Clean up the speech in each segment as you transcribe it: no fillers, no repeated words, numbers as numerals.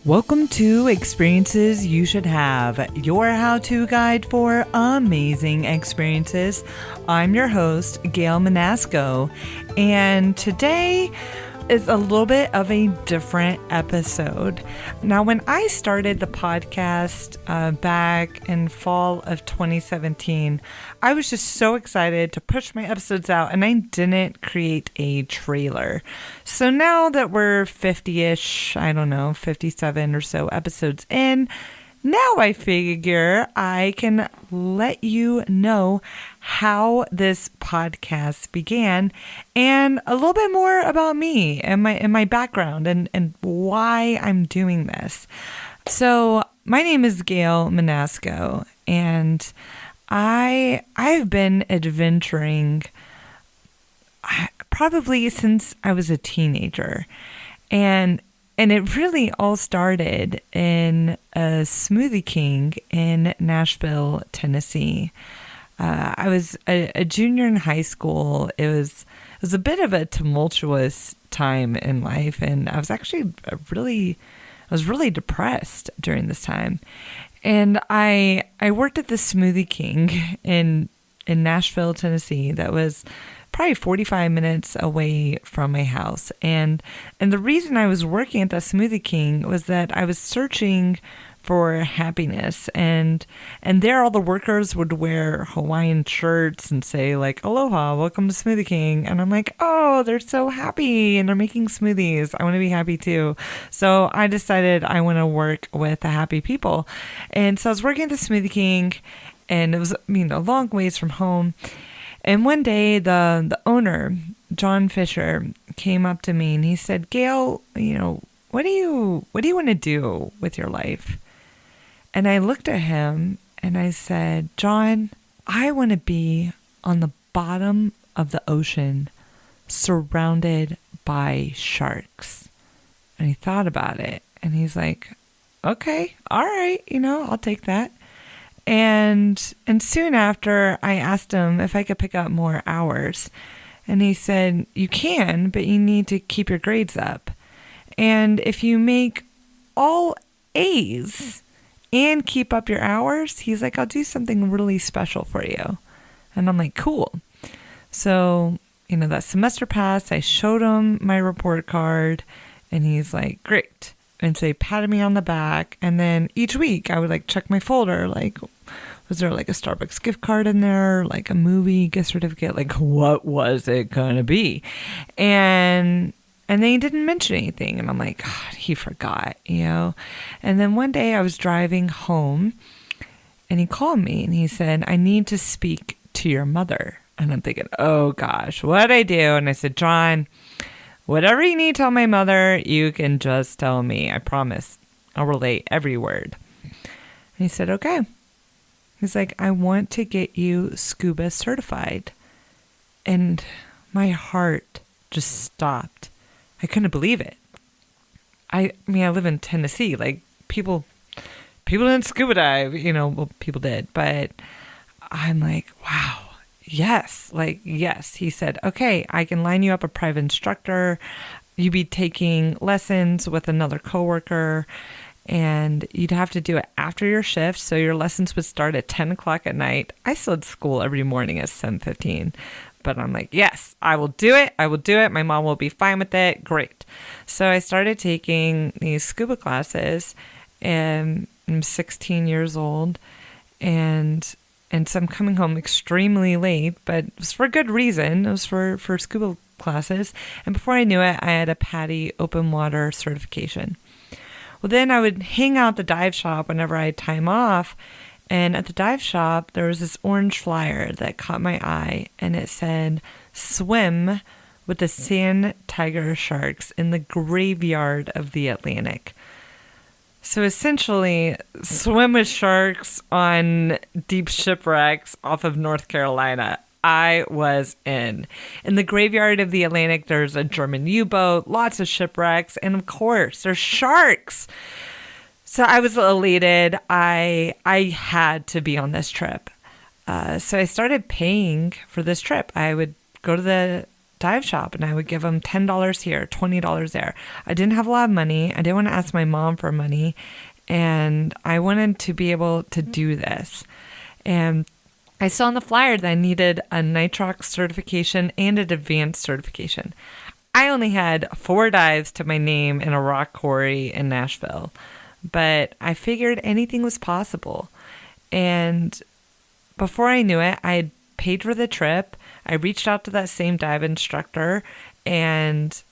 Welcome to Experiences You Should Have, your how-to guide for amazing experiences. I'm your host, Gail Menasco, and today is a little bit of a different episode. Now, when I started the podcast back in fall of 2017, I was just so excited to push my episodes out, and I didn't create a trailer. So now that we're 50-ish, 57 or so episodes in, now I figure I can let you know how this podcast began and a little bit more about me and my background and why I'm doing this. So my name is Gail Menasco, and I've been adventuring probably since I was a teenager, and it really all started in a Smoothie King in Nashville, Tennessee. I was a junior in high school. It was a bit of a tumultuous time in life, and I was actually really depressed during this time. And I worked at the Smoothie King in Nashville, Tennessee. That was probably 45 minutes away from my house. And the reason I was working at the Smoothie King was that I was searching for happiness, and there all the workers would wear Hawaiian shirts and say like, "Aloha, welcome to Smoothie King." And I'm like, oh, they're so happy and they're making smoothies. I want to be happy too. So I decided I want to work with the happy people. And so I was working at the Smoothie King, and it was, a long ways from home. And one day the owner, John Fisher, came up to me and he said, "Gail, what do you want to do with your life?" And I looked at him and I said, "John, I want to be on the bottom of the ocean surrounded by sharks." And he thought about it and he's like, "Okay, all right, I'll take that." And soon after, I asked him if I could pick up more hours. And he said, "You can, but you need to keep your grades up. And if you make all A's and keep up your hours," he's like, "I'll do something really special for you." And I'm like, cool. So, that semester passed. I showed him my report card and he's like, "Great." And so he patted me on the back. And then each week I would check my folder, was there a Starbucks gift card in there, a movie gift certificate, what was it gonna be? And then he didn't mention anything, and I'm like, God, he forgot, And then one day I was driving home, and he called me, and he said, "I need to speak to your mother." And I'm thinking, oh gosh, what'd I do? And I said, "John, whatever you need to tell my mother, you can just tell me. I promise. I'll relay every word." And he said, "Okay." He's like, "I want to get you scuba certified." And my heart just stopped. I couldn't believe it. I live in Tennessee. People didn't scuba dive, well, people did, but I'm like, wow. Yes. Yes. He said, "Okay, I can line you up a private instructor. You'd be taking lessons with another coworker, and you'd have to do it after your shift. So your lessons would start at 10 o'clock at night." I still had school every morning at 7:15, but I'm like, yes, I will do it. I will do it. My mom will be fine with it. Great. So I started taking these scuba classes, and I'm 16 years old, and so I'm coming home extremely late, but it was for a good reason. It was for scuba classes. And before I knew it, I had a PADI open water certification. Well, then I would hang out at the dive shop whenever I had time off. And at the dive shop, there was this orange flyer that caught my eye. And it said, "Swim with the sand tiger sharks in the graveyard of the Atlantic." So essentially, swim with sharks on deep shipwrecks off of North Carolina. I was in. In the graveyard of the Atlantic, there's a German U-boat, lots of shipwrecks, and of course, there's sharks. So I was elated. I had to be on this trip. So I started paying for this trip. I would go to the dive shop, and I would give them $10 here, $20 there. I didn't have a lot of money. I didn't want to ask my mom for money, and I wanted to be able to do this. And I saw on the flyer that I needed a nitrox certification and an advanced certification. I only had 4 dives to my name in a rock quarry in Nashville, but I figured anything was possible. And before I knew it, I had paid for the trip. I reached out to that same dive instructor and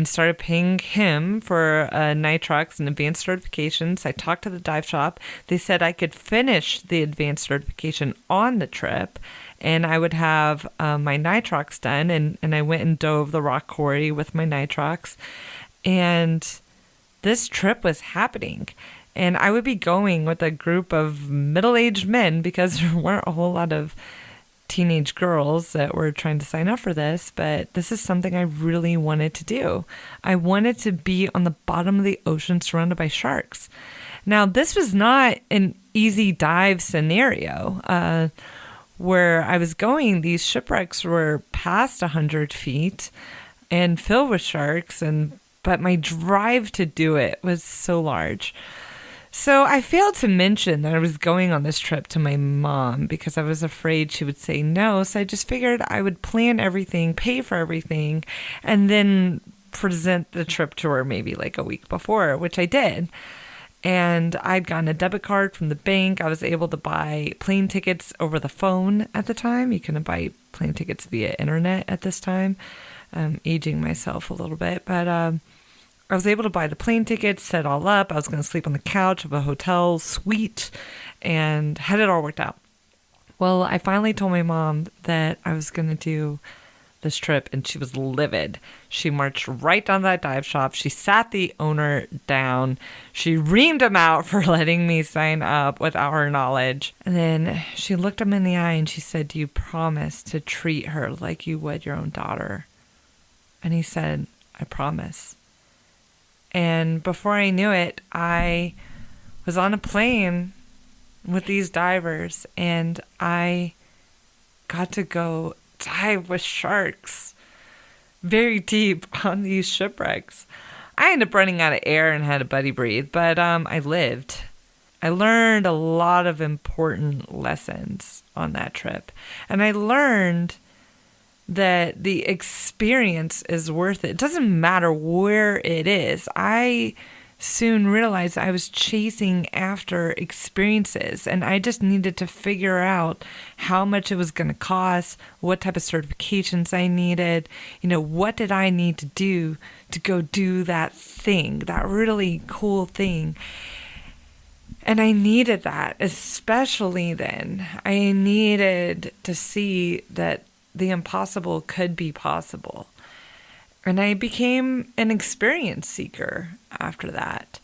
started paying him for a nitrox and advanced certifications. I talked to the dive shop. They said I could finish the advanced certification on the trip, and I would have my nitrox done. And I went and dove the rock quarry with my nitrox. And this trip was happening. And I would be going with a group of middle-aged men because there weren't a whole lot of teenage girls that were trying to sign up for this, but this is something I really wanted to do. I wanted to be on the bottom of the ocean surrounded by sharks. Now, this was not an easy dive scenario. Where I was going, these shipwrecks were past 100 feet and filled with sharks, but my drive to do it was so large. So I failed to mention that I was going on this trip to my mom because I was afraid she would say no. So I just figured I would plan everything, pay for everything, and then present the trip to her maybe like a week before, which I did. And I'd gotten a debit card from the bank. I was able to buy plane tickets over the phone at the time. You couldn't buy plane tickets via internet at this time. I'm aging myself a little bit, but I was able to buy the plane tickets, set it all up. I was going to sleep on the couch of a hotel suite and had it all worked out. Well, I finally told my mom that I was going to do this trip, and she was livid. She marched right down to that dive shop. She sat the owner down. She reamed him out for letting me sign up without her knowledge. And then she looked him in the eye and she said, "Do you promise to treat her like you would your own daughter?" And he said, "I promise." And before I knew it, I was on a plane with these divers, and I got to go dive with sharks very deep on these shipwrecks. I ended up running out of air and had a buddy breathe, but I lived. I learned a lot of important lessons on that trip. And I learned that the experience is worth it. It doesn't matter where it is. I soon realized I was chasing after experiences, and I just needed to figure out how much it was going to cost, what type of certifications I needed, what did I need to do to go do that thing, that really cool thing. And I needed that, especially then. I needed to see that the impossible could be possible. And I became an experience seeker after that.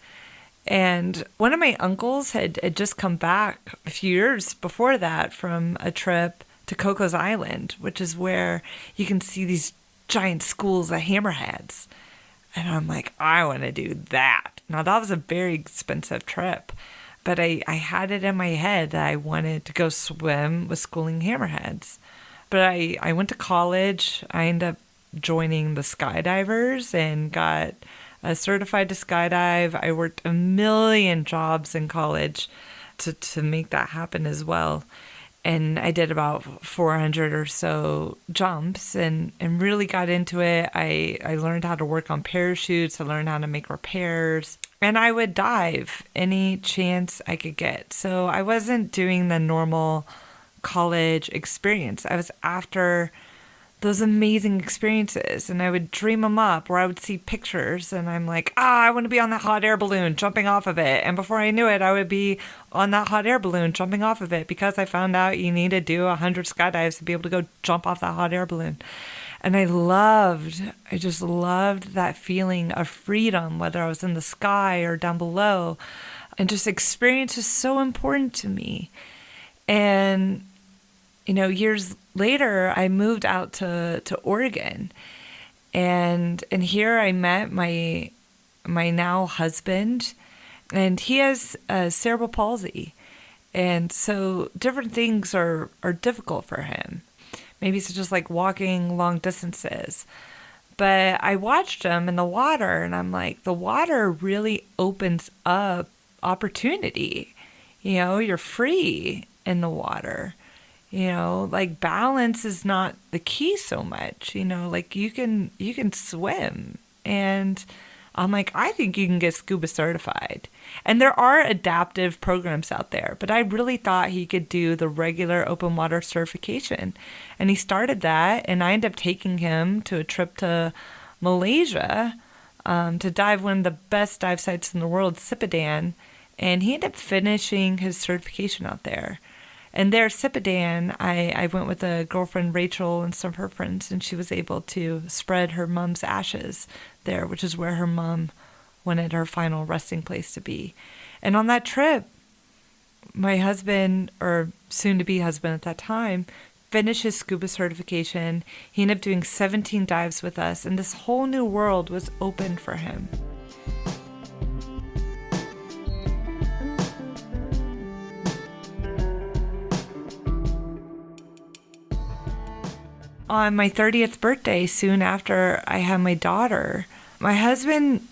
And one of my uncles had just come back a few years before that from a trip to Coco's Island, which is where you can see these giant schools of hammerheads. And I'm like, I want to do that. Now, that was a very expensive trip, but I had it in my head that I wanted to go swim with schooling hammerheads. But I went to college. I ended up joining the skydivers and got certified to skydive. I worked a million jobs in college to make that happen as well. And I did about 400 or so jumps and really got into it. I learned how to work on parachutes. I learned how to make repairs. And I would dive any chance I could get. So I wasn't doing the normal college experience. I was after those amazing experiences, and I would dream them up, where I would see pictures and I'm like, I want to be on that hot air balloon jumping off of it. And before I knew it, I would be on that hot air balloon jumping off of it, because I found out you need to do 100 skydives to be able to go jump off that hot air balloon. And I just loved that feeling of freedom, whether I was in the sky or down below. And just experience is so important to me. And years later, I moved out to Oregon, and here I met my now husband, and he has cerebral palsy, and so different things are difficult for him. Maybe it's just like walking long distances. But I watched him in the water, and I'm like, the water really opens up opportunity. You're free in the water. Like balance is not the key so much. Like you can swim. And I'm like, I think you can get scuba certified. And there are adaptive programs out there, but I really thought he could do the regular open water certification. And he started that, and I ended up taking him to a trip to Malaysia to dive one of the best dive sites in the world, Sipadan. And he ended up finishing his certification out there. And there, Sipadan, I went with a girlfriend, Rachel, and some of her friends, and she was able to spread her mom's ashes there, which is where her mom wanted her final resting place to be. And on that trip, my husband, or soon-to-be husband at that time, finished his scuba certification. He ended up doing 17 dives with us, and this whole new world was open for him. On my 30th birthday, soon after I had my daughter, my husband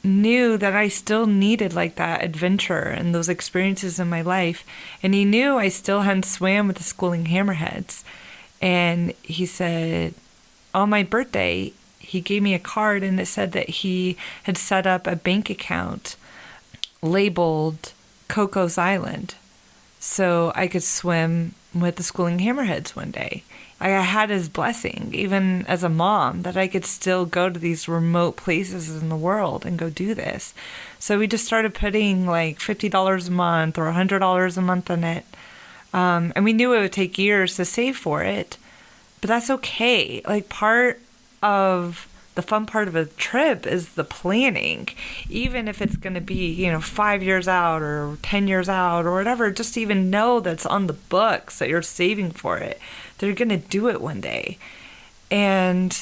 knew that I still needed like that adventure and those experiences in my life. And he knew I still hadn't swam with the schooling hammerheads. And he said, on my birthday, he gave me a card, and it said that he had set up a bank account labeled Coco's Island so I could swim with the schooling hammerheads one day. I had his blessing, even as a mom, that I could still go to these remote places in the world and go do this. So we just started putting like $50 a month or $100 a month in it. And we knew it would take years to save for it, but that's okay. Like part of the fun part of a trip is the planning, even if it's going to be, 5 years out or 10 years out or whatever, just to even know that's on the books that you're saving for it. They're going to do it one day. And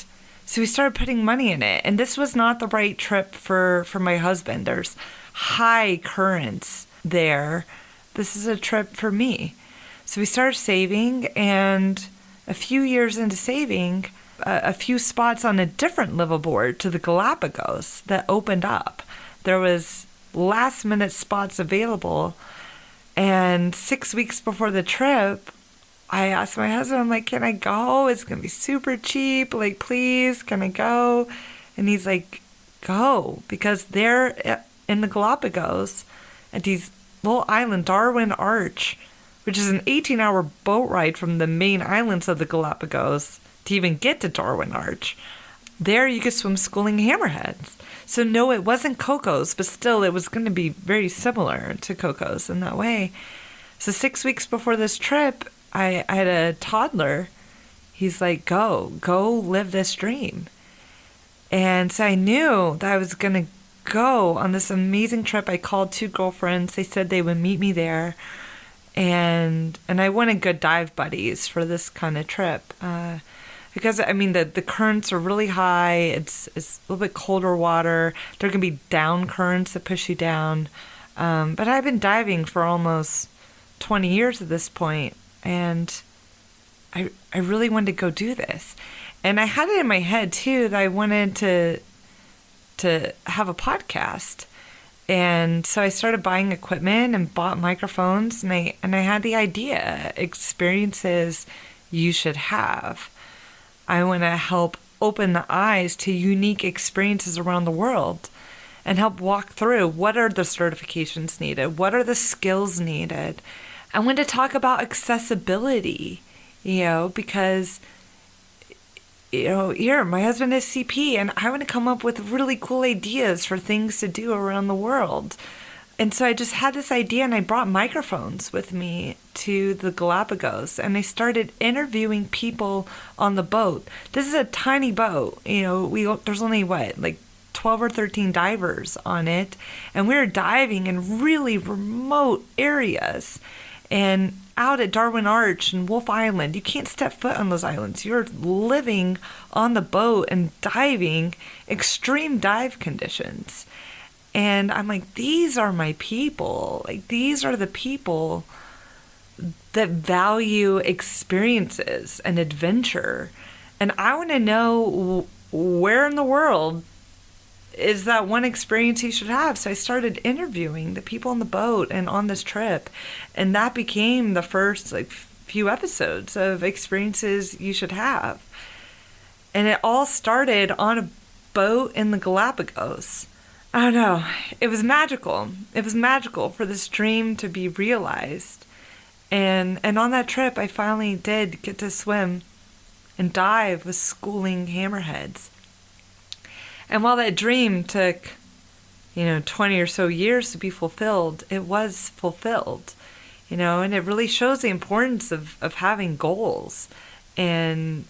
so we started putting money in it. And this was not the right trip for my husband. There's high currents there. This is a trip for me. So we started saving, and a few years into saving, a few spots on a different liveaboard to the Galapagos that opened up. There was last minute spots available. And 6 weeks before the trip, I asked my husband, I'm like, can I go? It's going to be super cheap. Like, please, can I go? And he's like, go. Because they're in the Galapagos at these little island, Darwin Arch, which is an 18-hour boat ride from the main islands of the Galapagos to even get to Darwin Arch. There you could swim schooling hammerheads. So no, it wasn't Coco's, but still it was going to be very similar to Coco's in that way. So 6 weeks before this trip, I had a toddler. He's like, go live this dream. And so I knew that I was going to go on this amazing trip. I called 2 girlfriends. They said they would meet me there. And I wanted good dive buddies for this kind of trip. Because, the currents are really high. It's a little bit colder water. There can be down currents that push you down. But I've been diving for almost 20 years at this point. And I really wanted to go do this. And I had it in my head, too, that I wanted to have a podcast. And so I started buying equipment and bought microphones. And I had the idea, experiences you should have. I want to help open the eyes to unique experiences around the world and help walk through what are the certifications needed, what are the skills needed. I want to talk about accessibility, because, here, my husband is CP, and I want to come up with really cool ideas for things to do around the world. And so I just had this idea, and I brought microphones with me to the Galapagos, and I started interviewing people on the boat. This is a tiny boat. There's only, 12 or 13 divers on it, and we were diving in really remote areas. And out at Darwin Arch and Wolf Island, you can't step foot on those islands. You're living on the boat and diving extreme dive conditions. And I'm like, these are my people. Like, these are the people that value experiences and adventure. And I want to know where in the world is that one experience you should have. So I started interviewing the people on the boat and on this trip. And that became the first few episodes of experiences you should have. And it all started on a boat in the Galapagos. I don't know. It was magical. It was magical for this dream to be realized. And on that trip, I finally did get to swim and dive with schooling hammerheads. And while that dream took, 20 or so years to be fulfilled, it was fulfilled, and it really shows the importance of having goals and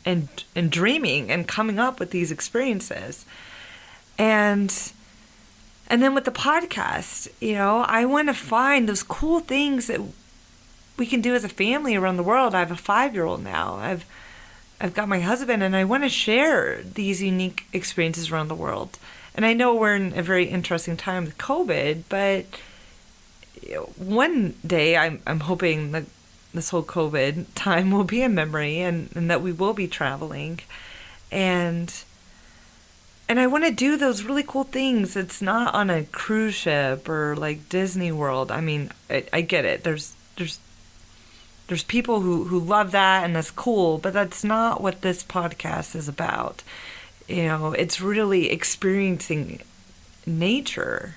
dreaming and coming up with these experiences. And then with the podcast, I want to find those cool things that we can do as a family around the world. I have a 5-year-old now. I've got my husband, and I want to share these unique experiences around the world. And I know we're in a very interesting time with COVID, but one day I'm hoping that this whole COVID time will be a memory, and that we will be traveling. And I want to do those really cool things. It's not on a cruise ship or like Disney World. I mean, I get it. There's people who love that, and that's cool, but that's not what this podcast is about. It's really experiencing nature.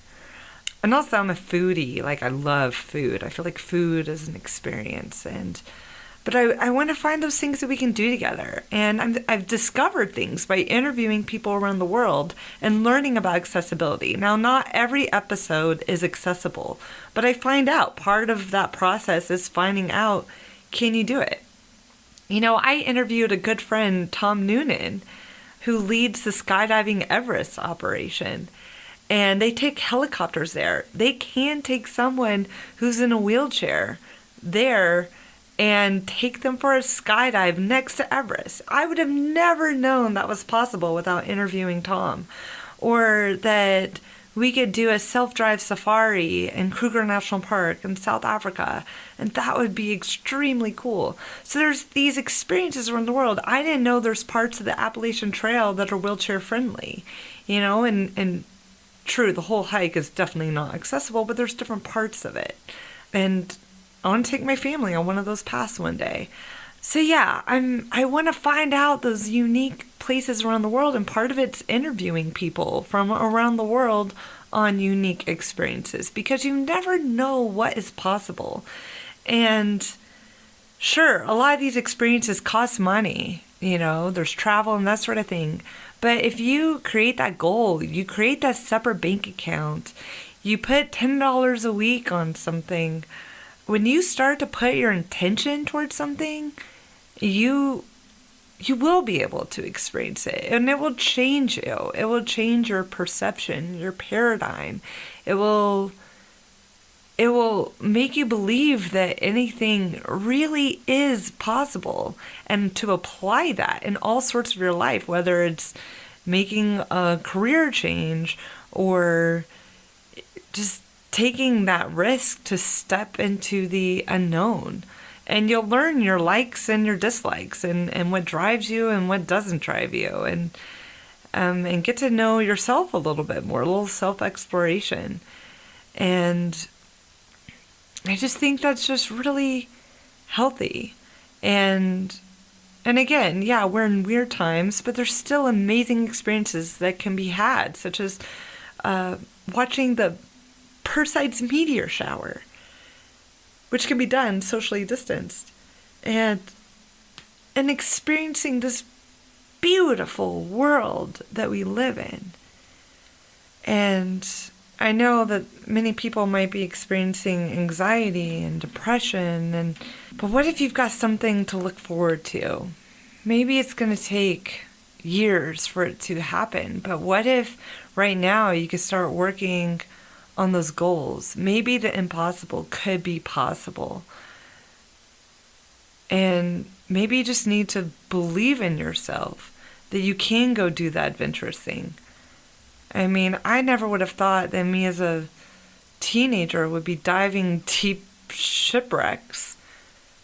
And also I'm a foodie. I love food. I feel like food is an experience. But I want to find those things that we can do together. And I've discovered things by interviewing people around the world and learning about accessibility. Now, not every episode is accessible, but I find out part of that process is finding out, can you do it? I interviewed a good friend, Tom Noonan, who leads the skydiving Everest operation. And they take helicopters there. They can take someone who's in a wheelchair there and take them for a skydive next to Everest. I would have never known that was possible without interviewing Tom. Or that we could do a self-drive safari in Kruger National Park in South Africa, and that would be extremely cool. So there's these experiences around the world. I didn't know there's parts of the Appalachian Trail that are wheelchair friendly, and true, the whole hike is definitely not accessible, but there's different parts of it. And I want to take my family on one of those paths one day. So yeah, I want to find out those unique places around the world, and part of it's interviewing people from around the world on unique experiences, because you never know what is possible. And sure, a lot of these experiences cost money, there's travel and that sort of thing. But if you create that goal, you create that separate bank account, you put $10 a week on something, when you start to put your intention towards something, you will be able to experience it, and it will change you. It will change your perception, your paradigm. It will make you believe that anything really is possible, and to apply that in all sorts of your life, whether it's making a career change or just taking that risk to step into the unknown. And you'll learn your likes and your dislikes, and what drives you and what doesn't drive you, and get to know yourself a little bit more, a little self-exploration. And I just think that's just really healthy. And again, yeah, we're in weird times, but there's still amazing experiences that can be had, such as watching the Perseids meteor shower, which can be done socially distanced, and experiencing this beautiful world that we live in. And I know that many people might be experiencing anxiety and depression, but what if you've got something to look forward to? Maybe it's going to take years for it to happen, but what if right now you could start working on those goals? Maybe the impossible could be possible. And maybe you just need to believe in yourself that you can go do that adventurous thing. I mean, I never would have thought that me as a teenager would be diving deep shipwrecks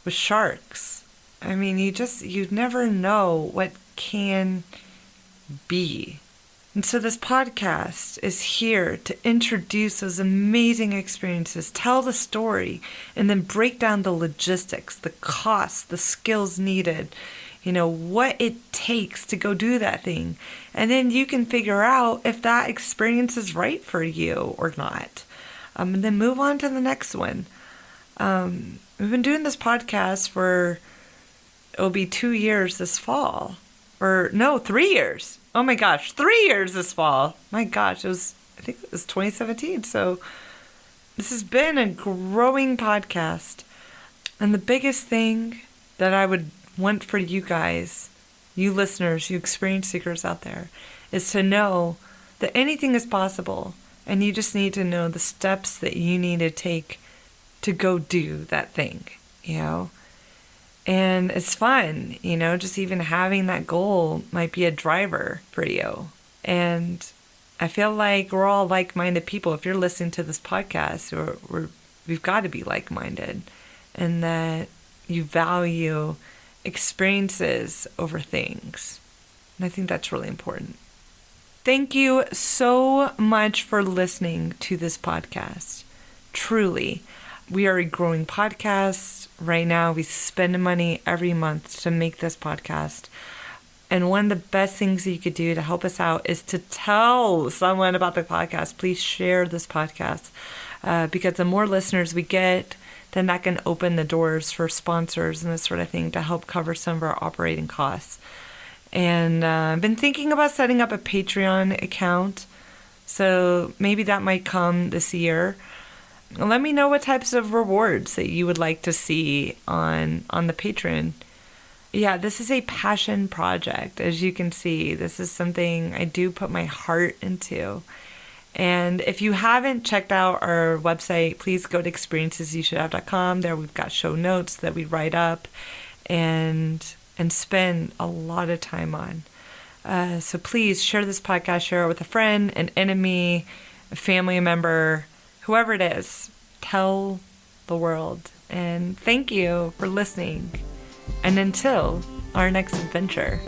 with sharks. I mean, you never know what can be. And so this podcast is here to introduce those amazing experiences, tell the story, and then break down the logistics, the costs, the skills needed, what it takes to go do that thing. And then you can figure out if that experience is right for you or not. And then move on to the next one. We've been doing this podcast it'll be 2 years this fall. Or no, 3 years. Oh my gosh, 3 years this fall. My gosh, I think it was 2017. So this has been a growing podcast. And the biggest thing that I would want for you guys, you listeners, you experience seekers out there, is to know that anything is possible. And you just need to know the steps that you need to take to go do that thing, And it's fun, just even having that goal might be a driver for you. And I feel like we're all like-minded people. If you're listening to this podcast, we've got to be like-minded, and that you value experiences over things. And I think that's really important. Thank you so much for listening to this podcast. Truly, we are a growing podcast. Right now, we spend money every month to make this podcast. And one of the best things that you could do to help us out is to tell someone about the podcast. Please share this podcast because the more listeners we get, then that can open the doors for sponsors and this sort of thing to help cover some of our operating costs. And I've been thinking about setting up a Patreon account. So maybe that might come this year. Let me know what types of rewards that you would like to see on the Patreon. Yeah, this is a passion project. As you can see, this is something I do put my heart into. And if you haven't checked out our website, please go to experiencesyousshouldhave.com. There we've got show notes that we write up and spend a lot of time on. So please share this podcast, share it with a friend, an enemy, a family member, whoever it is. Tell the world. And thank you for listening. And until our next adventure.